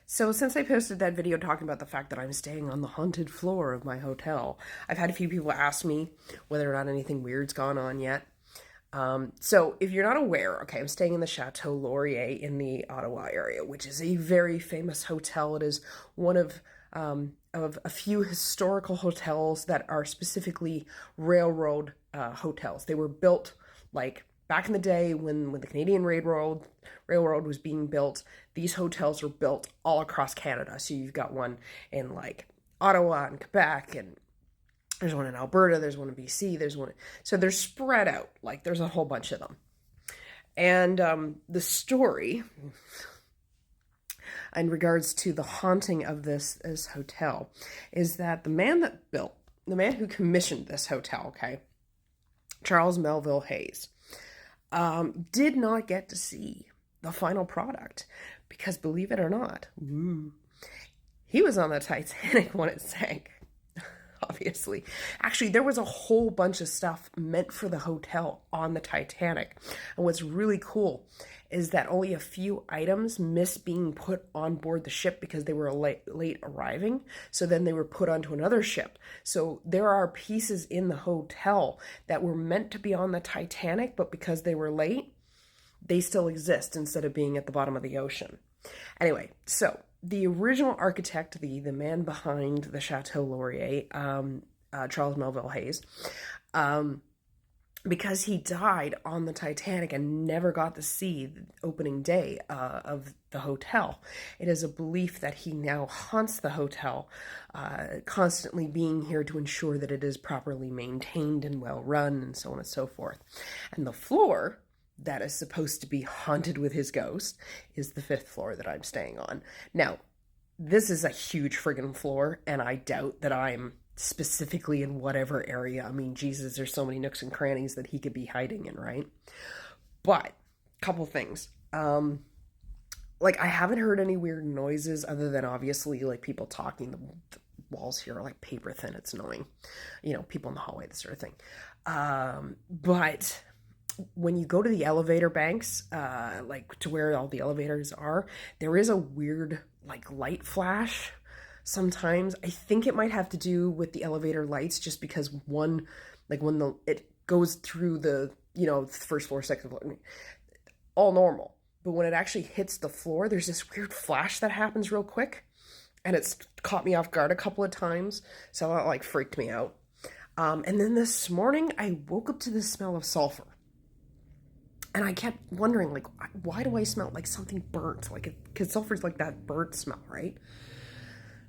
So since I posted that video talking about the fact that I'm staying on the haunted floor of my hotel, I've had a few people ask me whether or not anything weird's gone on yet. So if you're not aware, okay, I'm staying in the Chateau Laurier in the Ottawa area, which is a very famous hotel. It is one of a few historical hotels that are specifically railroad hotels. They were built like back in the day when the Canadian Railroad was being built. These hotels were built all across Canada. So you've got one in like Ottawa and Quebec, and there's one in Alberta, there's one in BC, there's one. So they're spread out. Like there's a whole bunch of them. And the story in regards to the haunting of this hotel is that the man who commissioned this hotel, okay, Charles Melville Hayes, did not get to see the final product because, believe it or not, he was on the Titanic when it sank. Obviously. Actually, there was a whole bunch of stuff meant for the hotel on the Titanic. And what's really cool is that only a few items missed being put on board the ship because they were late arriving. So then they were put onto another ship. So there are pieces in the hotel that were meant to be on the Titanic, but because they were late, they still exist instead of being at the bottom of the ocean. Anyway, so the original architect, the man behind the Chateau Laurier, Charles Melville Hayes, because he died on the Titanic and never got to see the opening day of the hotel, it is a belief that he now haunts the hotel, constantly being here to ensure that it is properly maintained and well run and so on and so forth. And the floor that is supposed to be haunted with his ghost is the 5th floor that I'm staying on. Now, this is a huge friggin' floor, and I doubt that I'm specifically in whatever area. I mean, Jesus, there's so many nooks and crannies that he could be hiding in, right? But, couple things. Like, I haven't heard any weird noises other than obviously, like, people talking. The walls here are like paper thin. It's annoying. You know, people in the hallway, this sort of thing. But when you go to the elevator banks, like to where all the elevators are, there is a weird like light flash sometimes. I think it might have to do with the elevator lights, just because one, like when it goes through the, you know, first floor, second floor, all normal. But when it actually hits the floor, there's this weird flash that happens real quick. And it's caught me off guard a couple of times. So that like freaked me out. And then this morning, I woke up to the smell of sulfur. And I kept wondering, like, why do I smell like something burnt? Like, because sulfur's like that burnt smell, right?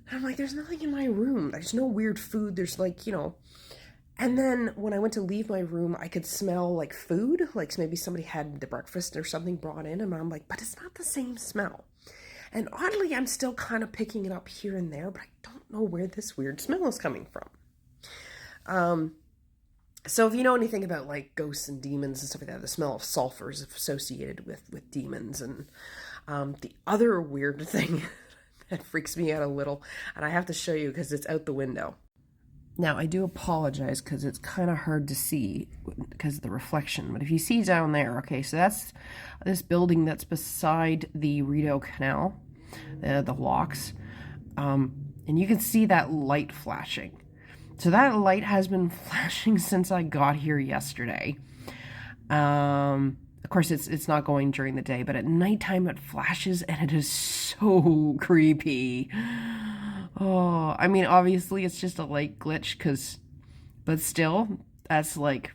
And I'm like, there's nothing in my room. There's no weird food. There's like, you know. And then when I went to leave my room, I could smell like food. Like maybe somebody had the breakfast or something brought in. And I'm like, but it's not the same smell. And oddly, I'm still kind of picking it up here and there, but I don't know where this weird smell is coming from. So if you know anything about like ghosts and demons and stuff like that, the smell of sulfur is associated with demons. And the other weird thing that freaks me out a little, and I have to show you because it's out the window. Now, I do apologize because it's kind of hard to see because of the reflection. But if you see down there, okay, so that's this building that's beside the Rideau Canal, the locks. And you can see that light flashing. So that light has been flashing since I got here yesterday. Of course, it's not going during the day, but at nighttime it flashes, and it is so creepy. Oh, I mean, obviously it's just a light glitch, but still, that's like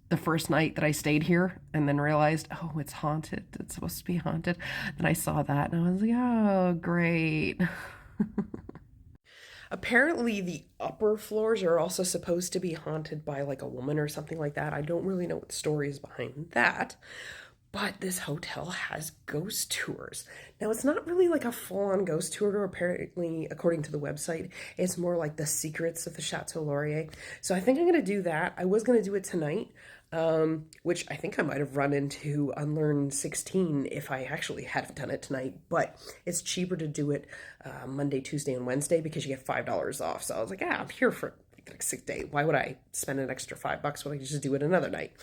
the first night that I stayed here, and then realized, oh, it's haunted. It's supposed to be haunted. Then I saw that, and I was like, oh, great. Apparently, the upper floors are also supposed to be haunted by like a woman or something like that. I don't really know what the story is behind that. But this hotel has ghost tours. Now, it's not really like a full-on ghost tour, apparently, according to the website. It's more like the secrets of the Chateau Laurier. So I think I'm going to do that. I was going to do it tonight, which I think I might have run into Unlearn 16 if I actually had done it tonight. But it's cheaper to do it Monday, Tuesday, and Wednesday because you get $5 off. So I was like, yeah, I'm here for like 6 days. Why would I spend an extra $5 when I could just do it another night?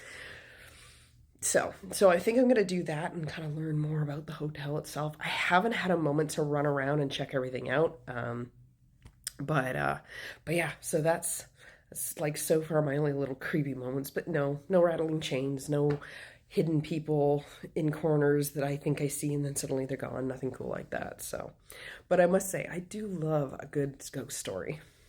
So I think I'm gonna do that and kind of learn more about the hotel itself. I haven't had a moment to run around and check everything out. But but yeah, so that's like so far my only little creepy moments. But no rattling chains, no hidden people in corners that I think I see and then suddenly they're gone. Nothing cool like that. So, but I must say I do love a good ghost story.